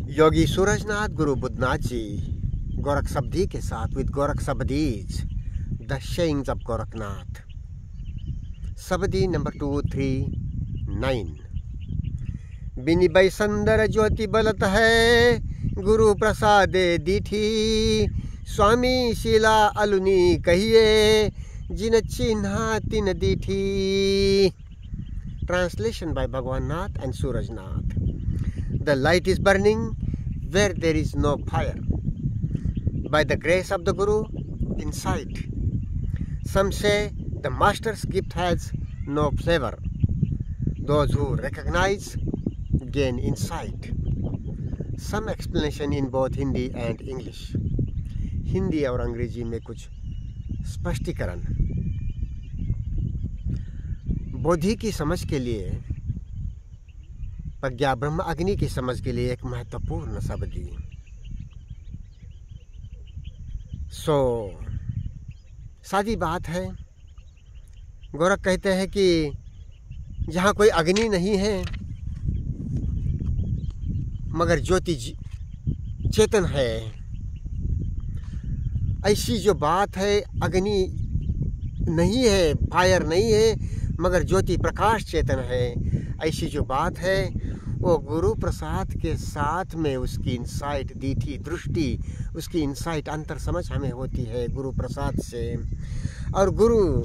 योगी सूरजनाथ गुरु बुद्धनाथ जी गोरख शब्दी के साथ with Gorakh Shabdis the sayings of Gorakhnath Shabdi number 239। बिनी बैसंदर ज्योति बलत है गुरु प्रसादे दीठी स्वामी शिला अलुनी कहिए जिन चिन्हा तिन दीठी। Translation by Bhagwan Nath and Surajnath. The light is burning where there is no fire. By the grace of the Guru, insight. Some say the Master's gift has no flavor. Those who recognize gain insight. Some explanation in both Hindi and English. Hindi और अंग्रेजी में कुछ स्पष्टीकरण। बोधि की समझ के लिए, प्रज्ञा ब्रह्म अग्नि की समझ के लिए एक महत्वपूर्ण शब्दी। सादी बात है। गोरख कहते हैं कि जहाँ कोई अग्नि नहीं है मगर ज्योति चेतन है, ऐसी जो बात है, अग्नि नहीं है, फायर नहीं है मगर ज्योति प्रकाश चेतन है, ऐसी जो बात है वो गुरु प्रसाद के साथ में उसकी इंसाइट दीठी दृष्टि, उसकी इंसाइट अंतर समझ हमें होती है गुरु प्रसाद से। और गुरु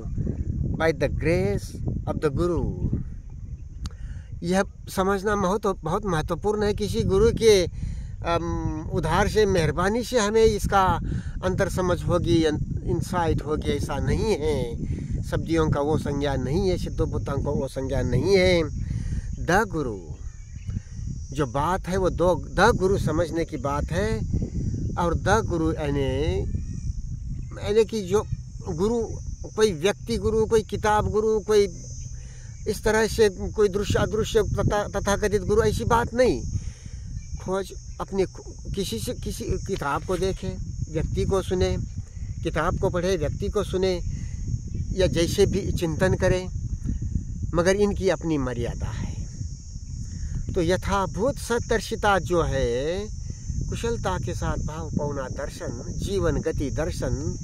by the grace of the गुरु, यह समझना बहुत महत्वपूर्ण है। किसी गुरु के उधार से, मेहरबानी से हमें इसका अंतर समझ होगी, इंसाइट होगी, ऐसा नहीं है। शब्दियों का वो संज्ञान नहीं है, सिद्धोभूतों का वो संज्ञान नहीं है। द गुरु जो बात है वो द गुरु समझने की बात है। और द गुरु यानी कि जो गुरु, कोई व्यक्ति गुरु, कोई किताब गुरु, कोई इस तरह से कोई दृश्य अदृश्य तथाकथित गुरु, ऐसी बात नहीं। खोज अपने किसी किताब को देखे, व्यक्ति को सुने, किताब को पढ़े, व्यक्ति को सुने, या जैसे भी चिंतन करें, मगर इनकी अपनी मर्यादा है। तो यथाभूत सतर्शिता जो है, कुशलता के साथ भाव पौना दर्शन, जीवन गति दर्शन,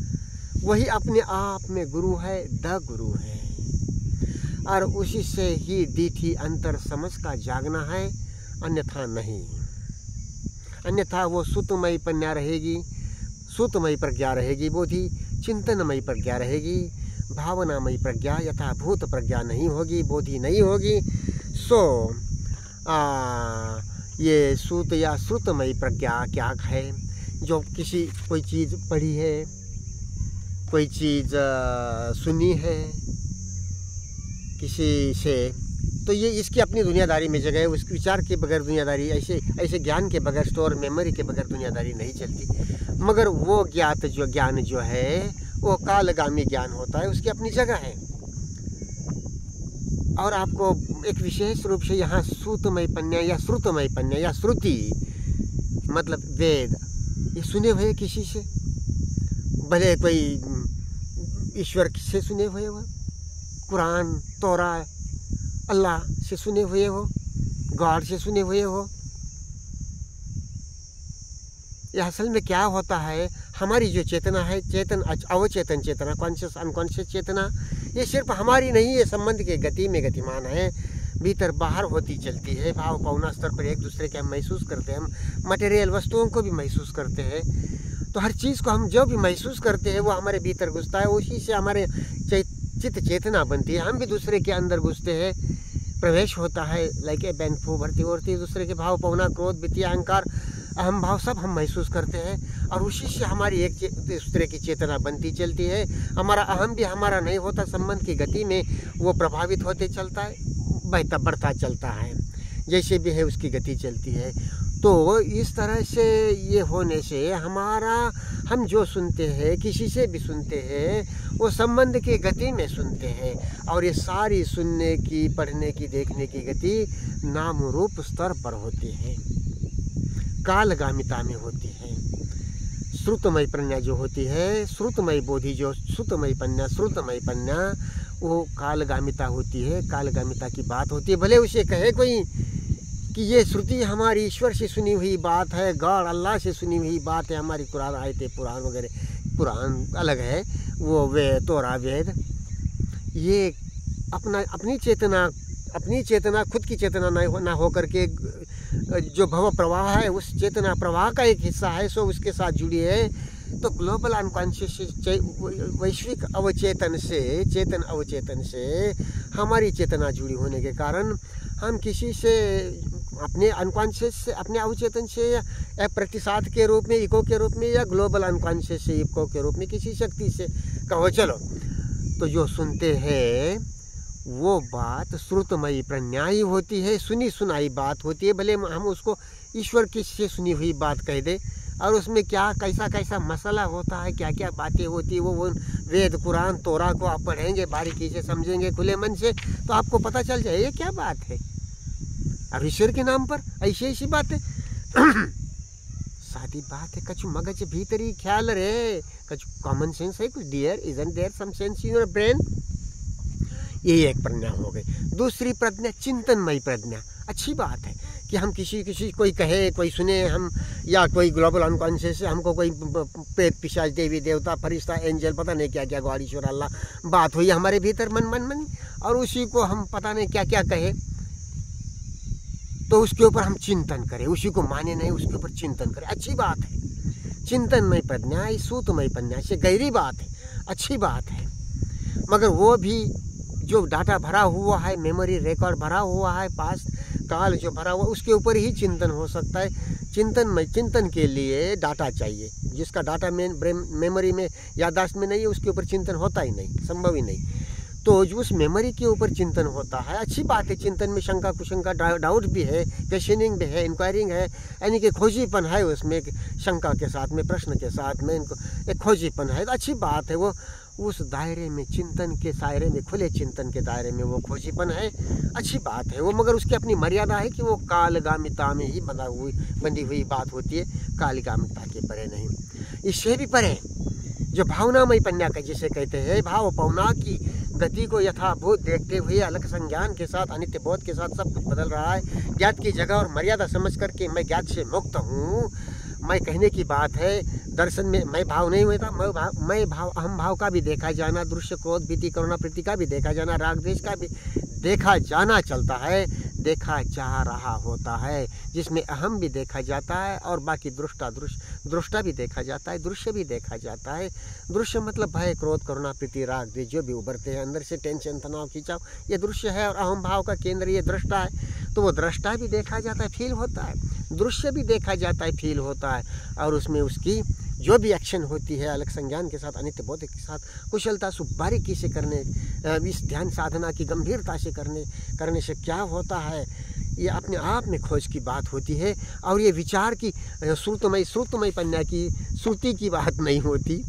वही अपने आप में गुरु है, द गुरु है। और उसी से ही दीठी अंतर समझ का जागना है, अन्यथा नहीं। अन्यथा वो सुतमयी प्रज्ञा रहेगी, सुतमयी प्रज्ञा रहेगी, बोधि चिंतनमयी प्रज्ञा रहेगी, भावनामयी प्रज्ञा, यथाभूत प्रज्ञा नहीं होगी, बोधि नहीं होगी। ये सूत या श्रुतमयी प्रज्ञा क्या है? जो कोई चीज़ पढ़ी है, कोई चीज़ सुनी है किसी से, तो ये इसकी अपनी दुनियादारी में जगह है। उसके विचार के बगैर दुनियादारी, ऐसे ज्ञान के बगैर, स्टोर मेमोरी के बगैर दुनियादारी नहीं चलती। मगर वो ज्ञान जो है वो कालगामी ज्ञान होता है, उसकी अपनी जगह है। और आपको एक विशेष रूप से यहाँ सूतमय पन्या या श्रुतमय पन्या या श्रुति मतलब वेद, ये सुने हुए किसी से, भले कोई ईश्वर से सुने हुए हो, कुरान, तोरा, अल्लाह से सुने हुए हो, गॉड से सुने हुए हो। यह असल में क्या होता है, हमारी जो चेतना है, चेतन अवचेतन चेतना, कॉन्शियस अनकॉन्शियस चेतना, ये सिर्फ हमारी नहीं है, संबंध के गति में गतिमान है, भीतर बाहर होती चलती है। भाव पौना स्तर पर एक दूसरे के हम महसूस करते हैं, हम मटेरियल वस्तुओं को भी महसूस करते हैं। तो हर चीज़ को हम जो भी महसूस करते हैं वो हमारे भीतर घुसता है, उसी से हमारे चित्त चेतना बनती है। हम भी दूसरे के अंदर घुसते हैं, प्रवेश होता है, लाइक ए बैंफू, भर्ती होती है दूसरे के भाव पौना, क्रोध, वित्तीय, अहंकार, अहम भाव सब हम महसूस करते हैं। और उसी से हमारी एक दूसरे की चेतना बनती चलती है। हमारा अहम भी हमारा नहीं होता, संबंध की गति में वो प्रभावित होते चलता है, बहता बढ़ता चलता है, जैसे भी है उसकी गति चलती है। तो इस तरह से ये होने से हम जो सुनते हैं, किसी से भी सुनते हैं, वो संबंध की गति में सुनते हैं। और ये सारी सुनने की, पढ़ने की, देखने की गति नाम रूप स्तर पर होती है, कालगामिता में होती है। श्रुतमयी प्रज्ञा जो होती है, श्रुतमयी बोधि जो, श्रुतमयी पन्या, श्रुतमयी पन्या, वो कालगामिता होती है, कालगामिता की बात होती है। भले उसे कहे कोई कि ये श्रुति हमारी ईश्वर से सुनी हुई बात है, गॉड अल्लाह से सुनी हुई बात है। हमारी कुरान आयते पुराण वगैरह, कुरान अलग है, वो वे तोरा वेद, ये अपनी चेतना खुद की चेतना ना हो करके जो भव प्रवाह है उस चेतना प्रवाह का एक हिस्सा है, सो उसके साथ जुड़ी है। तो ग्लोबल अनकॉन्शियस वैश्विक अवचेतन से, चेतन अवचेतन से हमारी चेतना जुड़ी होने के कारण हम किसी से अपने अनकॉन्शियस से, अपने अवचेतन से या प्रतिसाद के रूप में, इको के रूप में, या ग्लोबल अनकॉन्शियस से इको के रूप में किसी शक्ति से कहो चलो, तो जो सुनते हैं वो बात श्रुतमयी प्रज्ञाई होती है, सुनी सुनाई बात होती है। भले हम उसको ईश्वर की से सुनी हुई बात कह दे, और उसमें क्या कैसा कैसा मसला होता है, क्या क्या बातें होती है, वो वेद कुरान तोरा को आप पढ़ेंगे, बारीकी से समझेंगे खुले मन से, तो आपको पता चल जाए ये क्या बात है। अब ईश्वर के नाम पर ऐसी ऐसी बातें सादी बात है, कछु मगज भीतरी ख्याल रे, कछु कॉमन सेंस है कुछ, dear isn't there some sense in your brain. ये एक प्रज्ञा हो गई। दूसरी प्रज्ञा चिंतनमयी प्रज्ञा। अच्छी बात है कि हम किसी कोई कहे, कोई सुने, हम या कोई ग्लोबल अनकॉन्शियस हमको कोई प्रेत पिशाच देवी देवता फरिश्ता एंजल पता नहीं क्या क्या गॉड ईश्वर अल्लाह बात हुई हमारे भीतर मन और उसी को हम पता नहीं क्या क्या कहे, तो उसके ऊपर हम चिंतन करें, उसी को माने नहीं, उसके ऊपर चिंतन करें। अच्छी बात है। चिंतनमय प्रज्ञा, सूतमय प्रज्ञा से गहरी बात है, अच्छी बात है। मगर वो भी जो डाटा भरा हुआ है, मेमोरी रिकॉर्ड भरा हुआ है, पास्ट काल जो भरा हुआ, उसके ऊपर ही चिंतन हो सकता है। चिंतन के लिए डाटा चाहिए, जिसका डाटा मेमोरी में, याददाश्त में नहीं है, उसके ऊपर चिंतन होता ही नहीं, संभव ही नहीं। तो उस मेमोरी के ऊपर चिंतन होता है। अच्छी बात है। चिंतन में शंका कुशंका डाउट भी है, क्वेश्चनिंग भी है, इंक्वायरिंग है, यानी कि खोजीपन है उसमें, शंका के साथ में, प्रश्न के साथ में इनको एक खोजीपन है। तो अच्छी बात है। वो उस दायरे में, चिंतन के दायरे में, खुले चिंतन के दायरे में वो खोजीपन है, अच्छी बात है वो। मगर उसकी अपनी मर्यादा है कि वो कालगामिता में ही बंधी हुई बात होती है, कालगामिता के परे नहीं। इससे भी परे जो भावनामय प्रज्ञा का जिसे कहते हैं, भाव भावना की गति को यथाभूत देखते हुए अलग संज्ञान के साथ, अनित्य बोध के साथ सब कुछ बदल रहा है। ज्ञात की जगह और मर्यादा समझ करके मैं ज्ञात से मुक्त हूँ, मैं कहने की बात है। दर्शन में मैं भाव नहीं होता, मैं भाव, अहम भाव का भी देखा जाना, दृश्य क्रोध भीति करुणा प्रीति का भी देखा जाना, राग द्वेष का भी देखा जाना चलता है, देखा जा रहा होता है, जिसमें अहम भी देखा जाता है और बाकी दृष्टा भी देखा जाता है, दृश्य भी देखा जाता है। दृश्य मतलब भय क्रोध करुणा प्रीति राग द्वेष जो भी उभरते हैं अंदर से, टेंशन तनाव खिंचाव, ये दृश्य है। और अहम भाव का केंद्र ये दृष्टा है, तो वो दृष्टा भी देखा जाता है, फील होता है, दृश्य भी देखा जाता है, फील होता है। और उसमें उसकी जो भी एक्शन होती है अलग संज्ञान के साथ, अनित्य बोध के साथ, कुशलता से बारीकी से करने, इस ध्यान साधना की गंभीरता से करने से क्या होता है, ये अपने आप में खोज की बात होती है। और ये विचार की श्रुतमय प्रज्ञा की, श्रुति की बात नहीं होती,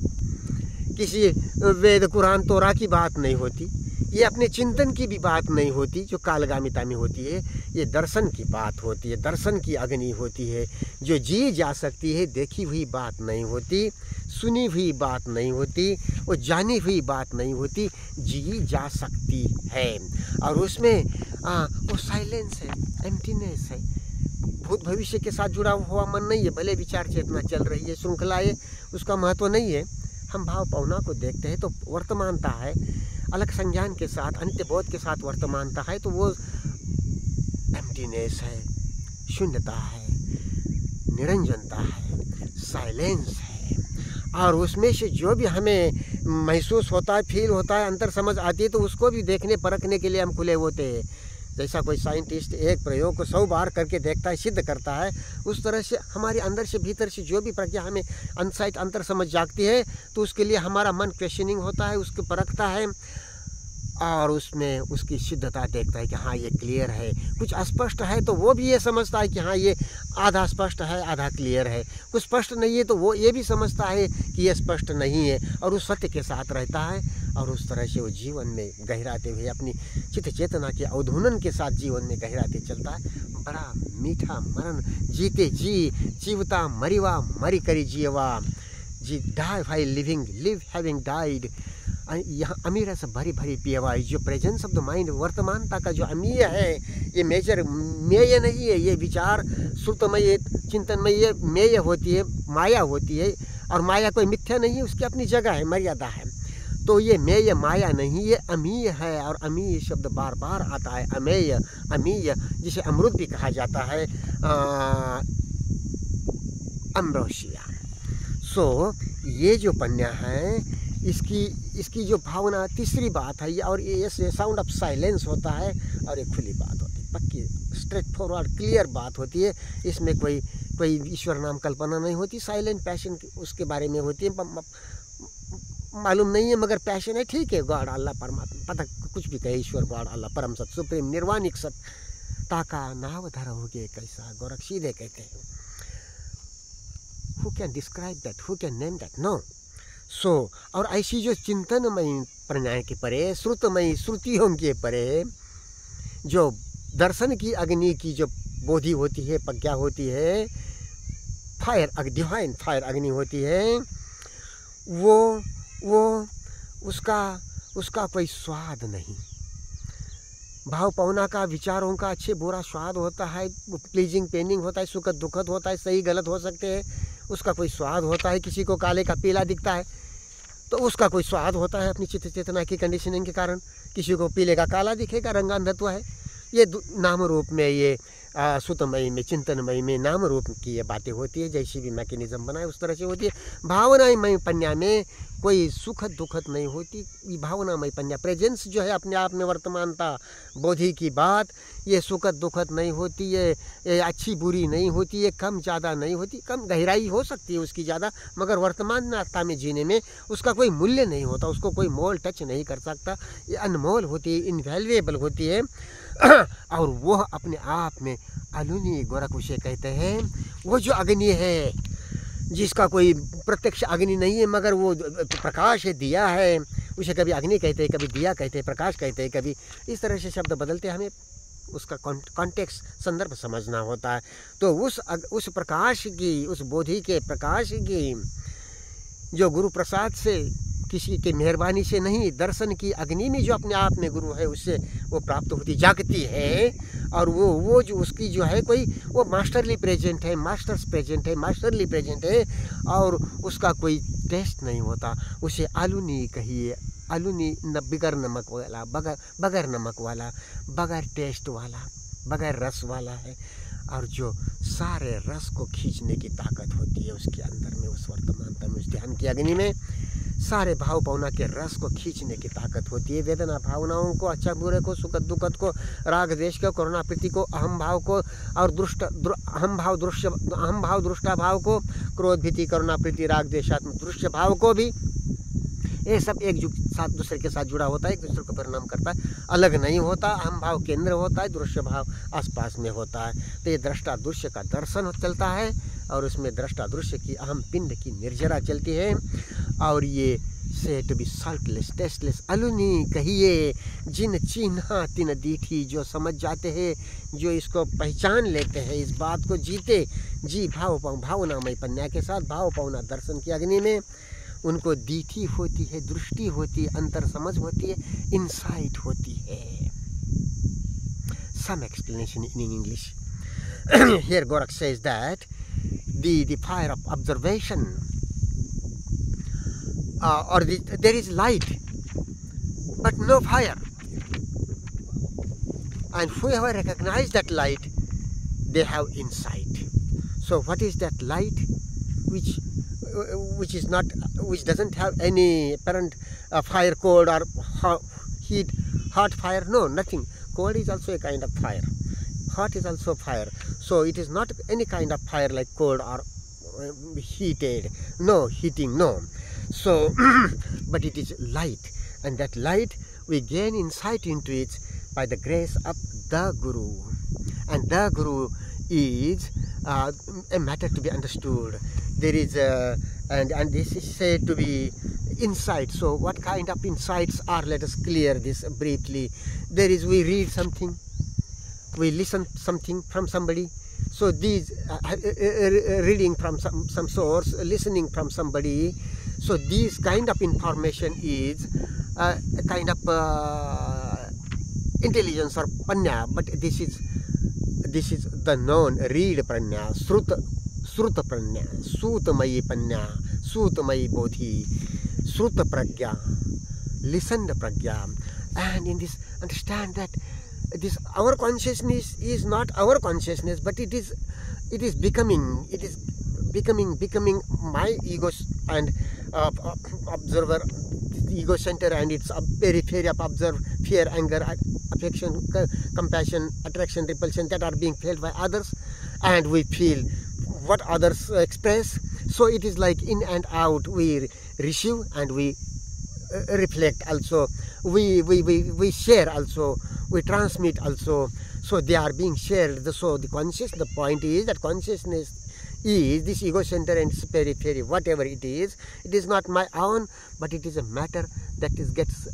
किसी वेद कुरान तोरा की बात नहीं होती, ये अपने चिंतन की भी बात नहीं होती जो कालगामिता में होती है। ये दर्शन की बात होती है, दर्शन की अग्नि होती है जो जी जा सकती है। देखी हुई बात नहीं होती, सुनी हुई बात नहीं होती, वो जानी हुई बात नहीं होती, जी जा सकती है। और उसमें वो साइलेंस है, एम्प्टीनेस है, भूत भविष्य के साथ जुड़ा हुआ मन नहीं है। भले विचार चेतना चल रही है, श्रृंखला है, उसका महत्व नहीं है। हम भाव भावना को देखते हैं तो वर्तमानता है, अलग संज्ञान के साथ, अंत्य बोध के साथ वर्तमानता है, तो वो एम्प्टीनेस है, शून्यता है, निरंजनता है, साइलेंस है। और उसमें से जो भी हमें महसूस होता है, फील होता है, अंतर समझ आती है, तो उसको भी देखने परखने के लिए हम खुले होते हैं। जैसा कोई साइंटिस्ट एक प्रयोग को 100 बार करके देखता है, सिद्ध करता है, उस तरह से हमारे अंदर से भीतर से जो भी प्रज्ञा हमें अनसाइट अंतर समझ जागती है, तो उसके लिए हमारा मन क्वेश्चनिंग होता है, उसको परखता है और उसमें उसकी सिद्धता देखता है कि हाँ ये क्लियर है। कुछ अस्पष्ट है तो वो भी ये समझता है कि हाँ ये आधा स्पष्ट है, आधा क्लियर है। कुछ स्पष्ट नहीं है तो वो ये भी समझता है कि ये स्पष्ट नहीं है, और उस सत्य के साथ रहता है। और उस तरह से वो जीवन में गहराते हुए अपनी चित्त चेतना के अवधूनन के साथ जीवन में गहराते चलता है। बड़ा मीठा मरण जीते जी, जीवता मरिवा मरी करी जीवा, जी die while living, live having died. यहाँ अमीर से भरी भरी पियवा, जो प्रेजेंस ऑफ द माइंड, वर्तमानता का जो अमीर है, ये मेजर मेय नहीं है, ये विचार श्रुतमय चिंतनमय मेय होती है, माया होती है। और माया कोई मिथ्या नहीं है, उसकी अपनी जगह है, मर्यादा है। तो ये मेय माया नहीं, ये अमीय है। और अमीय शब्द बार बार आता है, अमेय अमीय, जिसे अमृत भी कहा जाता है, अम्ब्रोसिया। सो ये जो पन्या है, इसकी जो भावना, तीसरी बात है ये, और ये साउंड ऑफ साइलेंस होता है, और ये खुली बात होती है, पक्की स्ट्रेट फॉरवर्ड क्लियर बात होती है। इसमें कोई ईश्वर नाम कल्पना नहीं होती। साइलेंट पैशन उसके बारे में होती है, मालूम नहीं है मगर पैशन है, ठीक है। गॉड अल्लाह परमात्मा, पता कुछ भी कहे, ईश्वर गॉड अल्लाह परम सत सुप्रीम निर्वाणिक सत, ताका नाव धरोगे कैसा, गोरख सीधे कहते हैं। Who can describe that? Who can name that? No. So, और ऐसी जो चिंतनमयी प्रज्ञा के परे, श्रुतमयी श्रुतियों के परे, जो दर्शन की अग्नि की जो बोधि होती है, प्रज्ञा होती है, फायर डिवाइन फायर अग्नि होती है, वो उसका कोई स्वाद नहीं। भाव पौना का, विचारों का अच्छे बुरा स्वाद होता है, प्लीजिंग पेनिंग होता है, सुखद दुखद होता है, सही गलत हो सकते हैं, उसका कोई स्वाद होता है। किसी को काले का पीला दिखता है तो उसका कोई स्वाद होता है अपनी चित्त चेतना की कंडीशनिंग के कारण। किसी को पीले का काला दिखेगा, रंगांधत्व है। ये नाम रूप में, ये सुतमयी में, चिंतनमयी में नाम रूप की ये बातें होती है। जैसी भी मैकेनिज्म बनाए उस तरह से होती है। भावनामय पन्या में कोई सुखद दुखद नहीं होती। भावनामय पन्या, प्रेजेंस जो है अपने आप में वर्तमानता, बोधि की बात, ये सुखद दुखद नहीं होती, ये अच्छी बुरी नहीं होती, ये कम ज़्यादा नहीं होती। कम गहराई हो सकती है उसकी ज़्यादा, मगर वर्तमानता में जीने में उसका कोई मूल्य नहीं होता, उसको कोई मोल टच नहीं कर सकता। ये अनमोल होती है, इनवैल्यूएबल होती है। और वह अपने आप में अलुनी गोरख उसे कहते हैं। वो जो अग्नि है, जिसका कोई प्रत्यक्ष अग्नि नहीं है मगर वो प्रकाश है, दिया है, उसे कभी अग्नि कहते हैं, कभी दिया कहते हैं, प्रकाश कहते हैं, कभी इस तरह से शब्द बदलते हैं। हमें उसका कॉन्टेक्स्ट, संदर्भ समझना होता है। तो उस प्रकाश की, उस बोधि के प्रकाश की, जो गुरु प्रसाद से, किसी के मेहरबानी से नहीं, दर्शन की अग्नि में जो अपने आप में गुरु है, उससे वो प्राप्त होती, जागती है। और वो जो उसकी जो है कोई, वो मास्टरली प्रेजेंट है, मास्टर्स प्रेजेंट है, मास्टरली प्रेजेंट है, और उसका कोई टेस्ट नहीं होता। उसे आलूनी कहिए, आलूनी बगैर नमक वाला, बगैर नमक वाला, बगैर टेस्ट वाला, बगैर रस वाला है। और जो सारे रस को खींचने की ताकत होती है उसके अंदर में, उस वर्तमानता में, उस ध्यान की अग्नि में सारे भाव भावना के रस को खींचने की ताकत होती है। वेदना भावनाओं को, अच्छा बुरे को, सुखद दुखद को, राग द्वेष को, करुणा प्रीति को, अहम भाव को, और अहम भाव दृष्टा भाव को, क्रोध भीति करुणा प्रीति राग द्वेषात्मक दृश्य भाव को भी, ये सब एक साथ दूसरे के साथ जुड़ा होता है, एक दूसरे को परिणाम करता है, अलग नहीं होता। अहम भाव केंद्र होता है, दृश्य भाव आसपास में होता है। तो ये दृष्टा दृश्य का दर्शन चलता है, और उसमें दृष्टा दृश्य की अहम पिंड की निर्जरा चलती है। और ये से टू बी सल्टलेस, टेस्टलेस, अलुनी कहिए, जिन चिन्हा तिन दीठी, जो समझ जाते हैं, जो इसको पहचान लेते हैं, इस बात को जीते जी भावनामय पन्या के साथ, भाव पावना दर्शन की अग्नि में, उनको दीठी होती है, दृष्टि होती है, अंतर समझ होती है, इंसाइट होती है। Some explanation in English. Here Gorakh says that the fire of observation, there is light but no fire, and whoever recognize that light, they have insight. So what is that light which doesn't have any apparent fire, cold or heat, hot fire? No, nothing. Cold is also a kind of fire, hot is also fire. So it is not any kind of fire like cold or heated, no heating, no. So but it is light, and that light we gain insight into it by the grace of the Guru, and the Guru is a matter to be understood. There is and this is said to be insight. So what kind of insights are? Let us clear this briefly. There is, we read something, we listen something from somebody. So these reading from some source, listening from somebody. So this kind of information is a kind of intelligence or panya, but this is the known read pranya, sruta pranya, sutamayi panya, sutamayi bodhi, sruta pragya, listen the pragya. And in this, understand that this our consciousness is not our consciousness, but it is becoming my ego and observer, ego center and its periphery of observe, fear, anger, affection, compassion, attraction, repulsion that are being felt by others, and we feel what others express. So it is like in and out, we receive and we reflect also, we share also, we transmit also. So they are being shared. So the point is that consciousness is this ego center and its periphery, whatever it is not my own, but it is a matter that gets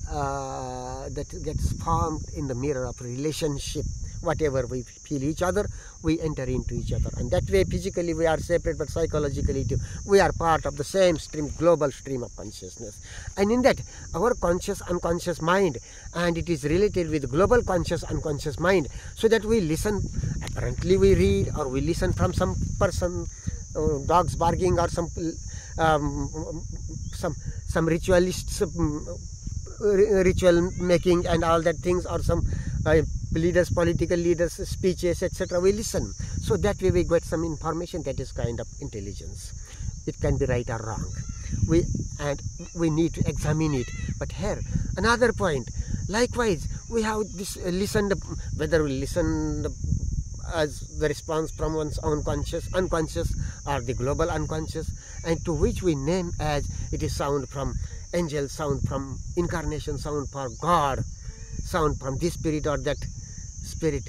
formed in the mirror of relationship. Whatever we feel each other, we enter into each other, and that way physically we are separate, but psychologically too, we are part of the same stream, global stream of consciousness. And in that, our conscious unconscious mind, and it is related with global conscious unconscious mind, so that we listen. Apparently we read or we listen from some person, dogs barking, or some ritualists, ritual making and all that things, or some leaders, political leaders, speeches, etc. We listen. So that way we get some information. That is kind of intelligence. It can be right or wrong. We need to examine it. But here, another point. Likewise, we have this listened, whether we listen as the response from one's own unconscious, or the global unconscious, and to which we name as it is sound from angel, sound from incarnation, sound for God, sound from this spirit or that spirit,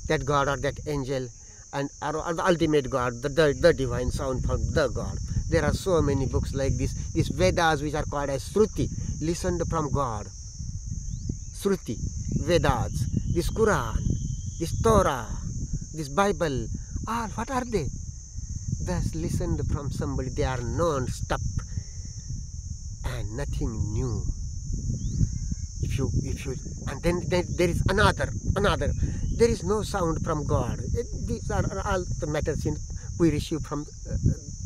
that God or that angel, and or the ultimate God, the divine, sound from the God. There are so many books like this. These Vedas, which are called as Shruti, listened from God. Shruti, Vedas, this Quran, this Torah, this Bible, all what are they? Thus listened from somebody. They are non-stop and nothing new. If you and then there is another. There is no sound from God. These are all the matters we receive from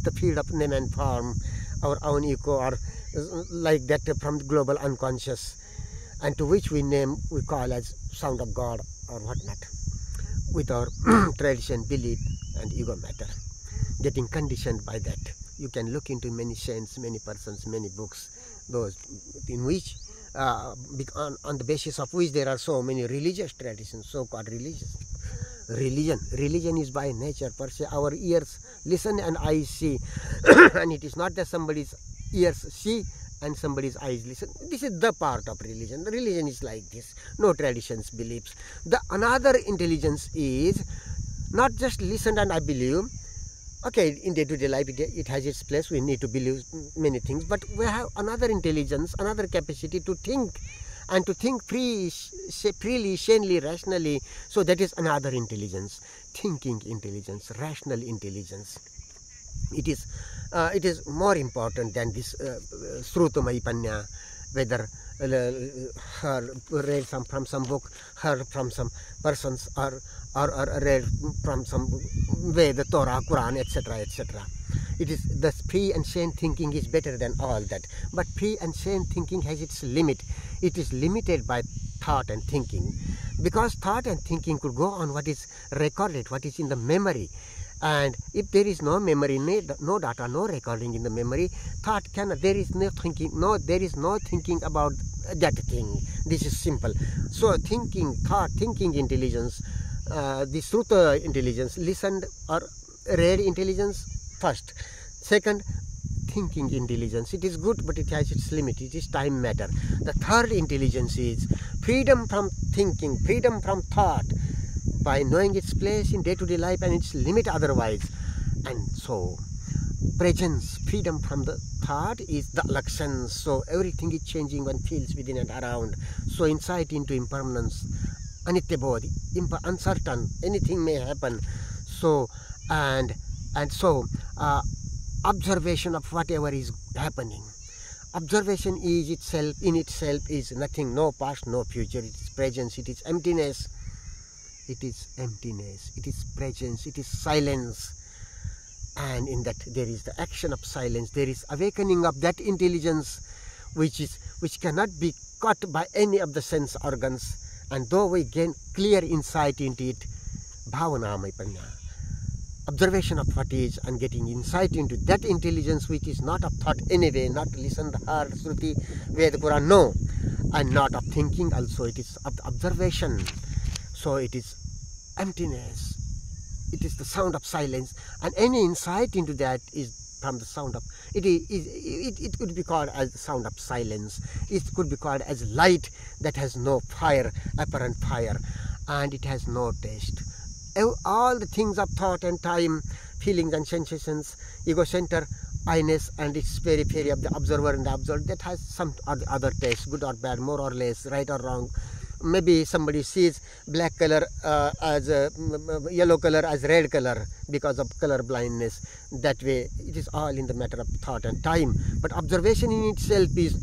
the field of name and form, our own ego, or like that from the global unconscious, and to which we call as sound of God or whatnot, with our tradition, belief, and ego matter, getting conditioned by that. You can look into many saints, many persons, many books, those in which on the basis of which there are so many religious traditions, so-called religion is by nature per se. Our ears listen and eyes see and it is not that somebody's ears see and somebody's eyes listen. This is the part of religion. The religion is like this, no traditions, beliefs. The another intelligence is not just listen and I believe. Okay, in day-to-day life it has its place, we need to believe many things, but we have another intelligence, another capacity to think, and to think freely, sanely, rationally. So that is another intelligence, thinking intelligence, rational intelligence. It is more important than this Srutamai Panya, whether read from some book, heard from some persons, or read from some Veda, Torah, Quran, etc., etc. It is the free and sane thinking is better than all that. But free and sane thinking has its limit. It is limited by thought and thinking, because thought and thinking could go on what is recorded, what is in the memory. And if there is no memory, no data, no recording in the memory, thought cannot. There is no thinking. There is no thinking about that thing. This is simple. So thinking, thought, thinking intelligence, the Sruta intelligence, listened or read intelligence first. Second, thinking intelligence. It is good, but it has its limit. It is time matter. The third intelligence is freedom from thinking, freedom from thought, by knowing its place in day-to-day life and its limit otherwise. And so presence, freedom from the thought is the alakshan. So everything is changing, one feels within and around. So insight into impermanence, anitya bodhi, uncertain, anything may happen. So and so observation of whatever is happening, Observation is itself, in itself, is nothing, no past, no future. It is presence, it is emptiness. It is emptiness, it is presence, it is silence. And in that there is the action of silence. There is awakening of that intelligence which cannot be caught by any of the sense organs. And though we gain clear insight into it, bhavana maipanya, observation of what is, and getting insight into that intelligence which is not of thought anyway, not listened, heard, Shruti, Veda, Quran, no, and not of thinking also. It is of observation. So it is emptiness. It is the sound of silence, and any insight into that is from the sound of it could be called as the sound of silence. It could be called as light that has no fire, apparent fire, and it has no taste. All the things of thought and time, feelings and sensations, ego center, I-ness, and its periphery of the observer and the observed, that has some other taste, good or bad, more or less, right or wrong. Maybe somebody sees black color as yellow color as red color because of color blindness. That way, it is all in the matter of thought and time. But observation in itself is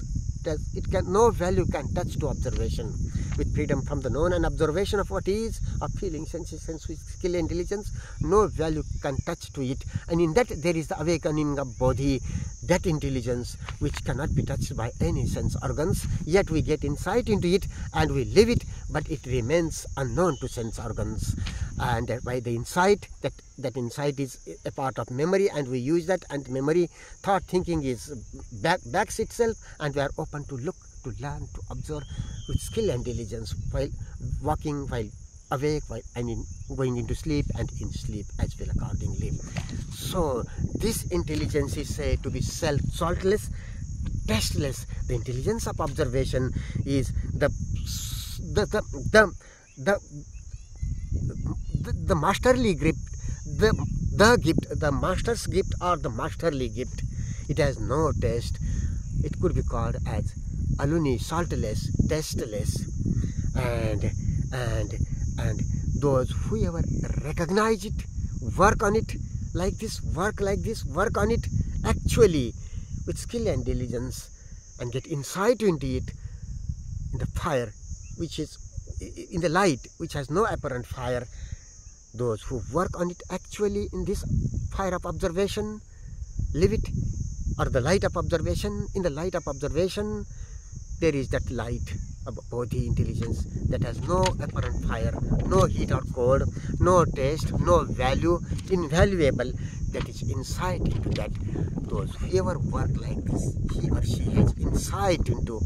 that no value can touch to observation. With freedom from the known and observation of what is, of feeling, sensations, with skill, intelligence, no value can touch to it. And in that there is the awakening of bodhi, that intelligence which cannot be touched by any sense organs. Yet we get insight into it and we live it, but it remains unknown to sense organs. And by the insight, that insight is a part of memory, and we use that, and memory, thought, thinking is backs itself, and we are open to look, to learn, to observe with skill and diligence while walking, while awake, while going into sleep, and in sleep as well accordingly. So this intelligence is said to be saltless, tasteless. The intelligence of observation is the masterly gift, the gift, the master's gift, or the masterly gift. It has no taste. It could be called as aluni, saltless, tasteless, and those whoever recognize it, work on it like this, work on it actually with skill and diligence, and get insight into it in the fire, which is in the light which has no apparent fire. Those who work on it actually in this fire of observation, live it, or the light of observation. In the light of observation, there is that light of bodhi intelligence that has no apparent fire, no heat or cold, no taste, no value, invaluable. That is insight into that. Those whoever work like this, he or she has insight into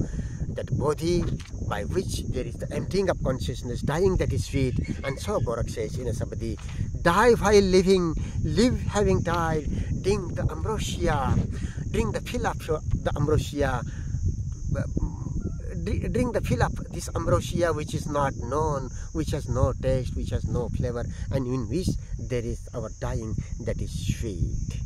that bodhi, by which there is the emptying of consciousness, dying that is sweet. And so Gorakh says in a Sabadi, die while living, live having died, drink the ambrosia, drink the fill of the ambrosia, drink the fill of this ambrosia which is not known, which has no taste, which has no flavor, and in which there is our dying that is sweet.